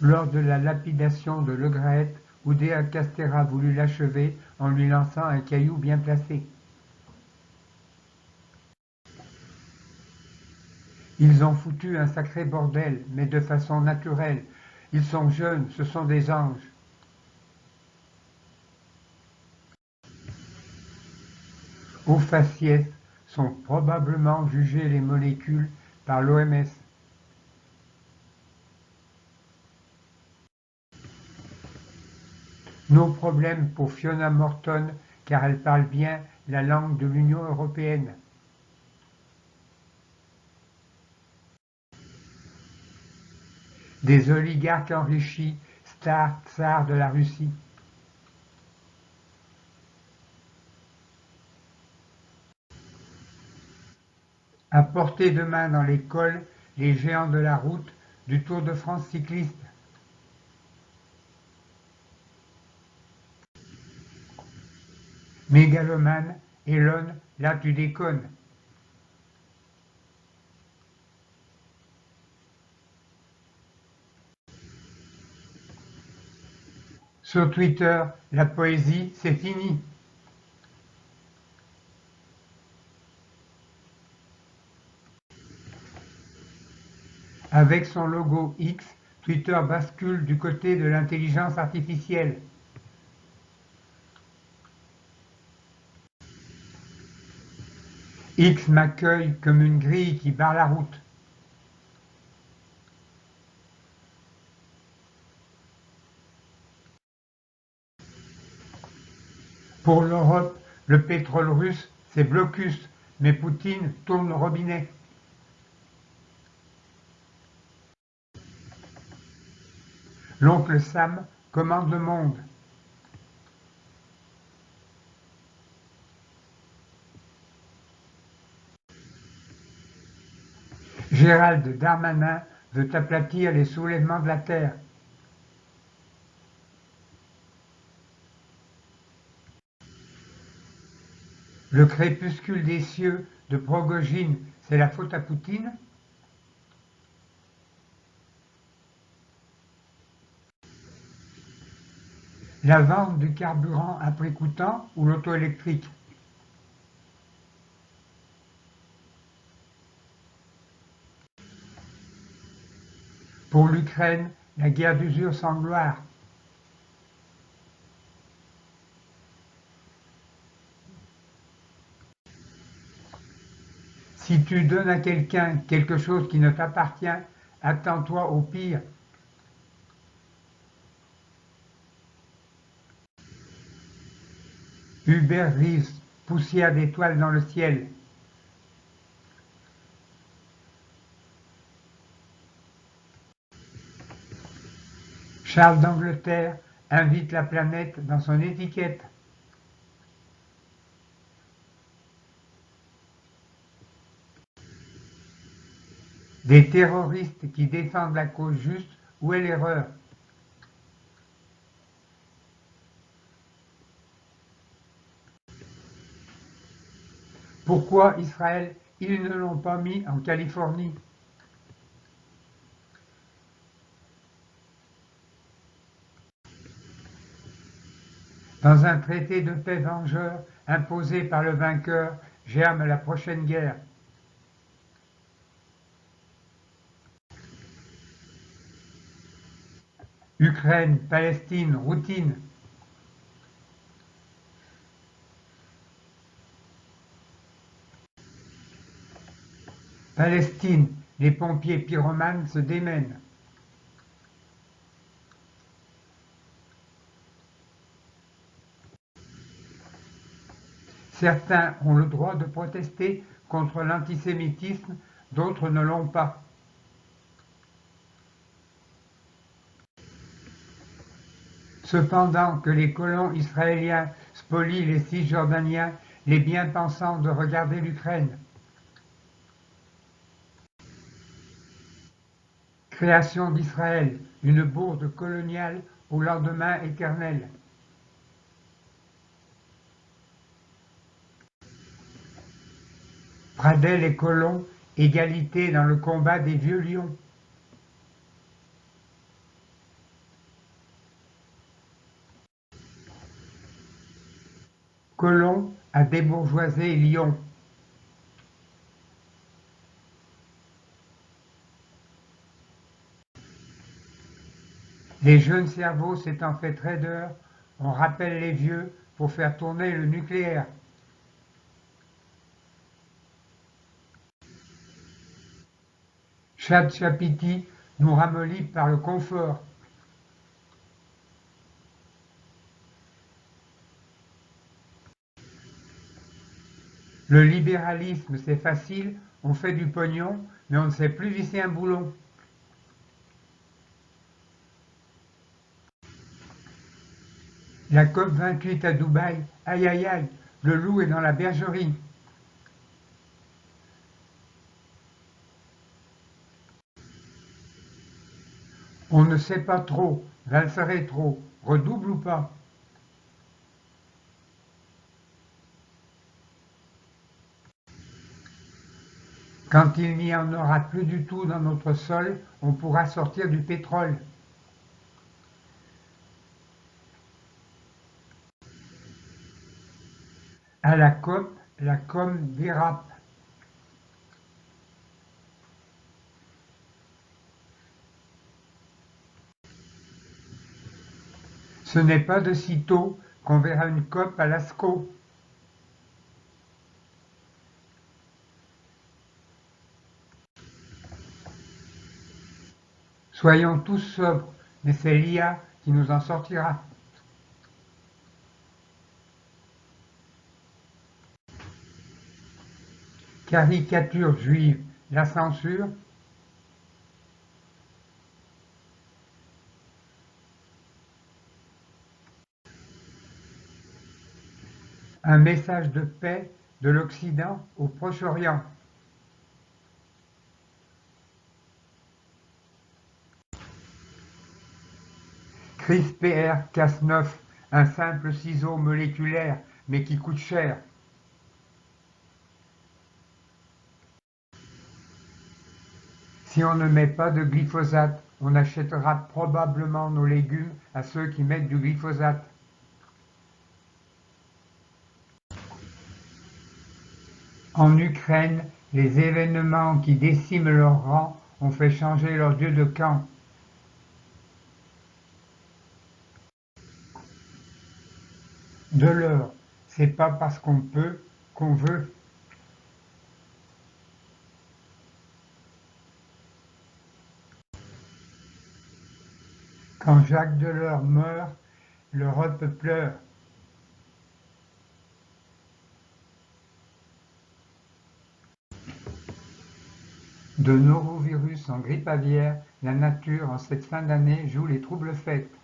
Lors de la lapidation de Le Graët, Oudéa Castéra voulut l'achever en lui lançant un caillou bien placé. Ils ont foutu un sacré bordel, mais de façon naturelle. Ils sont jeunes, ce sont des anges. Aux faciès sont probablement jugées les molécules par l'OMS. Nos problèmes pour Fiona Morton, car elle parle bien la langue de l'Union européenne. Des oligarques enrichis, tsars de la Russie. À portée de main dans l'école, les géants de la route du Tour de France cycliste. Mégalomane, Elon, là tu déconnes. Sur Twitter, la poésie, c'est fini. Avec son logo X, Twitter bascule du côté de l'intelligence artificielle. X m'accueille comme une grille qui barre la route. Pour l'Europe, le pétrole russe, c'est blocus, mais Poutine tourne le robinet. L'oncle Sam commande le monde. Gérald Darmanin veut aplatir les soulèvements de la terre. Le crépuscule des cieux de Progojine, c'est la faute à Poutine? La vente du carburant à prix coûtant ou l'auto électrique? Pour l'Ukraine, la guerre d'usure sans gloire. Si tu donnes à quelqu'un quelque chose qui ne t'appartient, attends-toi au pire. Hubert Reeves, poussière d'étoiles dans le ciel. Charles d'Angleterre invite la planète dans son étiquette. Des terroristes qui défendent la cause juste, où est l'erreur? Pourquoi Israël, ils ne l'ont pas mis en Californie? Dans un traité de paix vengeur imposé par le vainqueur, germe la prochaine guerre. Ukraine, Palestine, routine. Palestine, les pompiers pyromanes se démènent. Certains ont le droit de protester contre l'antisémitisme, d'autres ne l'ont pas. Cependant que les colons israéliens spolient les Cisjordaniens, les bien-pensants de regarder l'Ukraine. Création d'Israël, une bourde coloniale au lendemain éternel. Pradel et colons, égalité dans le combat des vieux lions. Colomb a débourgeoisé Lyon. Les jeunes cerveaux s'étant fait traders, on rappelle les vieux pour faire tourner le nucléaire. ChatGPT nous ramollit par le confort. Le libéralisme, c'est facile, on fait du pognon, mais on ne sait plus visser un boulon. La COP28 à Dubaï, aïe aïe aïe, le loup est dans la bergerie. On ne sait pas trop, valse rétro, redouble ou pas? Quand il n'y en aura plus du tout dans notre sol, on pourra sortir du pétrole. À la COP, la com dérape. Ce n'est pas de sitôt qu'on verra une COP à Lascaux. Soyons tous sobres, mais c'est l'IA qui nous en sortira. Caricature juive, la censure. Un message de paix de l'Occident au Proche-Orient. CRISPR-Cas9, un simple ciseau moléculaire, mais qui coûte cher. Si on ne met pas de glyphosate, on achètera probablement nos légumes à ceux qui mettent du glyphosate. En Ukraine, les événements qui déciment leurs rangs ont fait changer leur dieu de camp. De l'or, c'est pas parce qu'on peut qu'on veut. Quand Jacques Delors meurt, l'Europe pleure. De norovirus en grippe aviaire, la nature en cette fin d'année joue les troubles fêtes.